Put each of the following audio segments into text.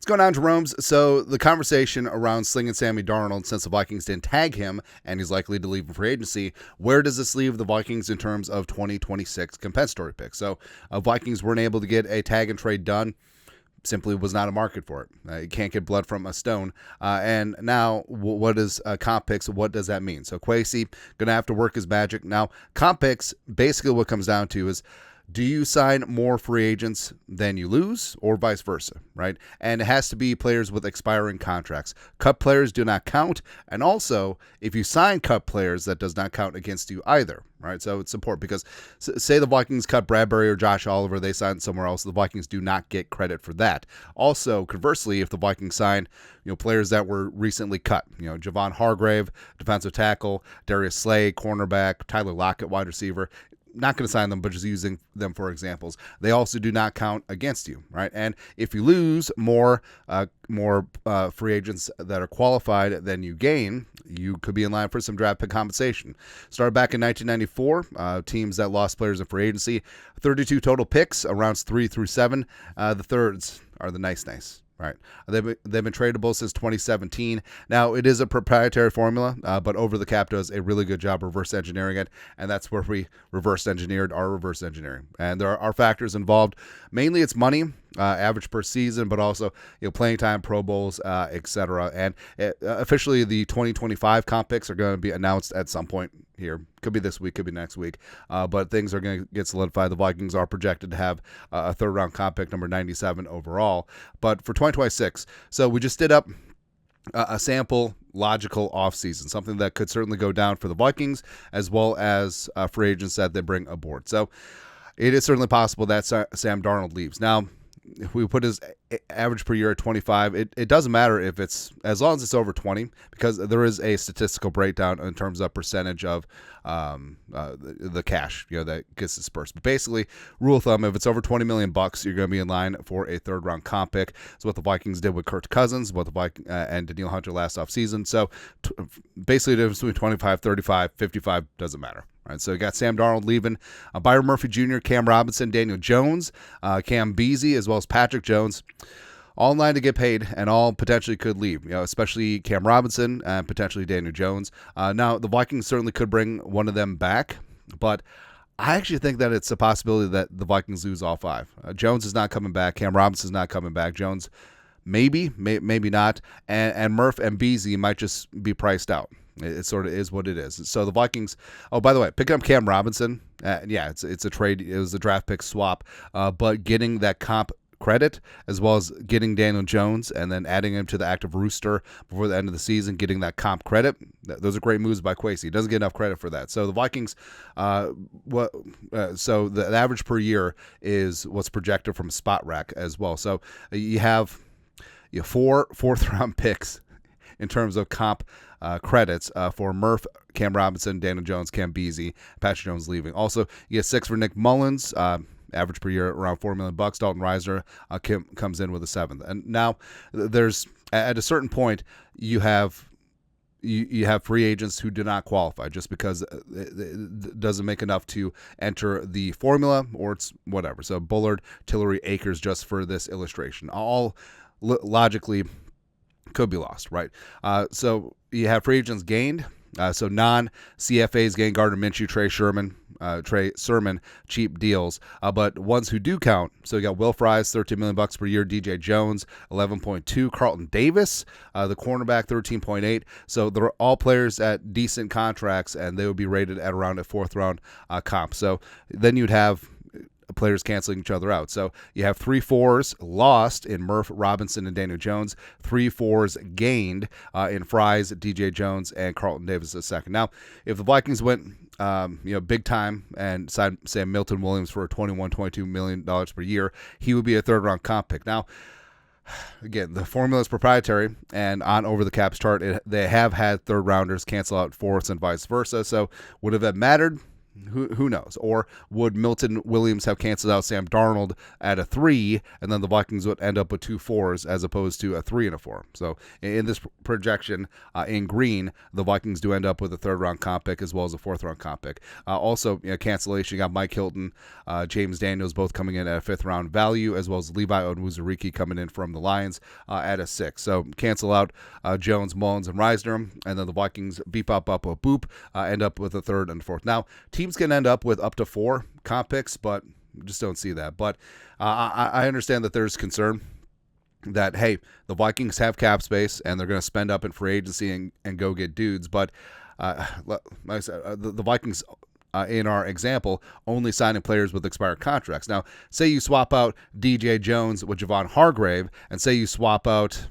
What's going on, Jerome's? So the conversation around slinging Sammy Darnold, since the Vikings didn't tag him and he's likely to leave in free agency, where does this leave the Vikings in terms of 2026 compensatory picks? So Vikings weren't able to get a tag and trade done. Simply was not a market for it. You can't get blood from a stone. And now, what is comp picks? What does that mean? So Kwesi going to have to work his magic. Now, comp picks, basically what comes down to is, do you sign more free agents than you lose, or vice versa, right? And it has to be players with expiring contracts. Cut players do not count, and also, if you sign cut players, that does not count against you either, right? So it's important because, say the Vikings cut Bradbury or Josh Oliver, they signed somewhere else, the Vikings do not get credit for that. Also, conversely, if the Vikings sign, players that were recently cut, Javon Hargrave, defensive tackle, Darius Slay, cornerback, Tyler Lockett, wide receiver, not going to sign them, but just using them for examples. They also do not count against you, right? And if you lose more free agents that are qualified than you gain, you could be in line for some draft pick compensation. Started back in 1994, teams that lost players in free agency, 32 total picks, rounds 3 through 7. The thirds are the nice. Right. They've been tradable since 2017. Now, it is a proprietary formula, but Over the Cap does a really good job reverse engineering it, and that's where we reverse engineered our reverse engineering. And there are factors involved. Mainly it's money, average per season, but also playing time, Pro Bowls, etc. And officially the 2025 comp picks are going to be announced at some point here. Could be this week, could be next week, but things are going to get solidified. The Vikings are projected to have a third-round comp pick, number 97 overall. But for 2026, so we just did up a sample logical offseason, something that could certainly go down for the Vikings, as well as free agents that they bring aboard. So it is certainly possible that Sam Darnold leaves. Now, if we put his average per year at 25, it doesn't matter if it's, as long as it's over 20, because there is a statistical breakdown in terms of percentage of the cash that gets dispersed. But basically, rule of thumb, if it's over $20 million, you're going to be in line for a third round comp pick. It's what the Vikings did with Kirk Cousins, what the Vikings and Danielle Hunter last offseason. So basically, the difference between 25, 35, 55 doesn't matter. Right, so you got Sam Darnold leaving, Byron Murphy Jr., Cam Robinson, Daniel Jones, Cam Beasley, as well as Patrick Jones, all in line to get paid, and all potentially could leave, especially Cam Robinson and potentially Daniel Jones. Now, the Vikings certainly could bring one of them back, but I actually think that it's a possibility that the Vikings lose all five. Jones is not coming back. Cam Robinson is not coming back. Jones, maybe not. And Murph and Beasley might just be priced out. It sort of is what it is. So the Vikings, oh, by the way, picking up Cam Robinson, it's a trade. It was a draft pick swap, but getting that comp credit, as well as getting Daniel Jones and then adding him to the active roster before the end of the season, getting that comp credit, those are great moves by Kwesi. He doesn't get enough credit for that. So the Vikings, so the average per year is what's projected from Spot Rack as well. So you have 4 fourth-round picks in terms of comp credits for Murph, Cam Robinson, Daniel Jones, Cam Beasley, Patrick Jones leaving. Also, you get 6 for Nick Mullins, average per year around $4 million. Dalton Risner comes in with a 7th. And now there's, at a certain point, you have free agents who do not qualify just because it doesn't make enough to enter the formula, or it's whatever. So Bullard, Tillery, Akers, just for this illustration, all logically could be lost, right? So you have free agents gained. So non-CFAs gained: Gardner Minshew, Trey Sermon, cheap deals. But ones who do count, so you got Will Fries, $13 million per year. DJ Jones, 11.2. Carlton Davis, the cornerback, 13.8. So they're all players at decent contracts, and they would be rated at around a 4th round comp. So then you'd have players canceling each other out. So you have 3 4s lost in Murph, Robinson, and Daniel Jones. 3 4s gained in Fries, DJ Jones, and Carlton Davis a second. Now, if the Vikings went big time and signed, say, Milton Williams for $21-22 million per year, he would be a third-round comp pick. Now, again, the formula is proprietary, and on Over the Cap's chart, they have had third-rounders cancel out 4ths and vice versa. So would have that mattered? Who knows? Or would Milton Williams have canceled out Sam Darnold at a 3, and then the Vikings would end up with 2 4s as opposed to a 3 and a 4? So in this projection in green, the Vikings do end up with a 3rd-round comp pick as well as a 4th-round comp pick. Also, cancellation, you got Mike Hilton, James Daniels both coming in at a 5th-round value, as well as Levi Onwuzurike coming in from the Lions at a 6. So cancel out Jones, Mullins, and Reisner, and then the Vikings beep up a boop, end up with a 3rd and 4th. Now, teams can end up with up to 4 comp picks, but just don't see that. But I understand that there's concern that, hey, the Vikings have cap space and they're going to spend up in free agency and go get dudes. But like I said, the Vikings, in our example, only signing players with expired contracts. Now, say you swap out DJ Jones with Javon Hargrave, and say you swap out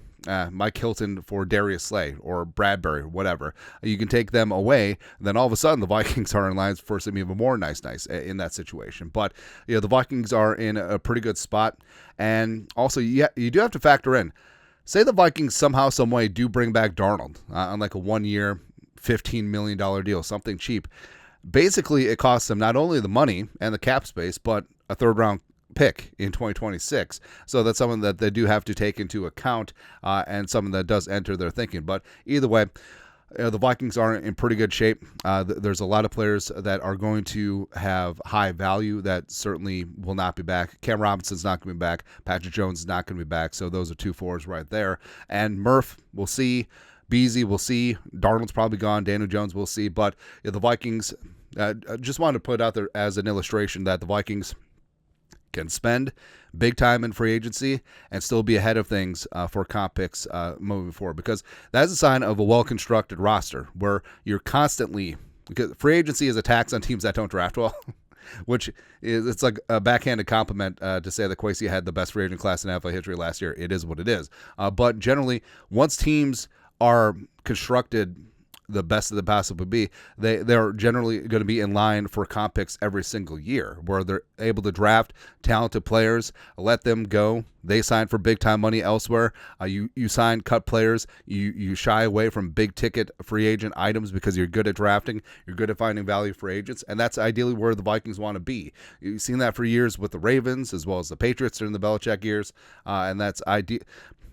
Mike Hilton for Darius Slay or Bradbury or whatever. You can take them away, then all of a sudden the Vikings are in line for some even more nice in that situation. But the Vikings are in a pretty good spot, and also you do have to factor in, say the Vikings somehow, some way do bring back Darnold on like a 1-year, $15 million deal, something cheap. Basically, it costs them not only the money and the cap space, but a 3rd-round pick in 2026. So that's something that they do have to take into account, and something that does enter their thinking. But either way, the Vikings are in pretty good shape. There's a lot of players that are going to have high value that certainly will not be back. Cam Robinson's not going to be back. Patrick Jones is not going to be back. So those are 2 4s right there. And Murph, we'll see. Beasley, we'll see. Darnold's probably gone. Daniel Jones, we'll see. But the Vikings, just wanted to put out there as an illustration that the Vikings can spend big time in free agency and still be ahead of things for comp picks moving forward, because that's a sign of a well-constructed roster where you're constantly, because free agency is a tax on teams that don't draft well, which is, it's like a backhanded compliment to say that Kwesi had the best free agent class in NFL history last year. It is what it is. But generally, once teams are constructed the best of the possible be, they're generally going to be in line for comp picks every single year, where they're able to draft talented players, let them go. They sign for big time money elsewhere. You sign cut players. You shy away from big ticket free agent items because you're good at drafting. You're good at finding value for agents, and that's ideally where the Vikings want to be. You've seen that for years with the Ravens as well as the Patriots during the Belichick years, and that's ideal.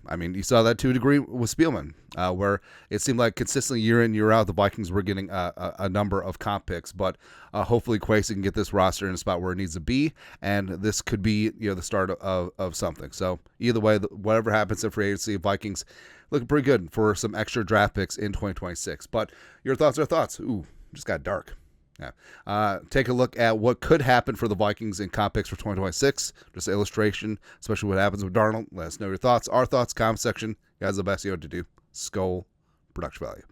I mean, you saw that to a degree with Spielman, where it seemed like consistently year in, year out, the Vikings were getting a number of comp picks. But hopefully Kwesi can get this roster in a spot where it needs to be, and this could be the start of something. So either way, whatever happens in free agency, Vikings looking pretty good for some extra draft picks in 2026. But your thoughts are thoughts. Ooh, just got dark. Yeah. Take a look at what could happen for the Vikings in comp picks for 2026. Just an illustration, especially what happens with Darnold. Let us know your thoughts. Our thoughts, comment section. You guys, the best you know what to do. Skull Production Value.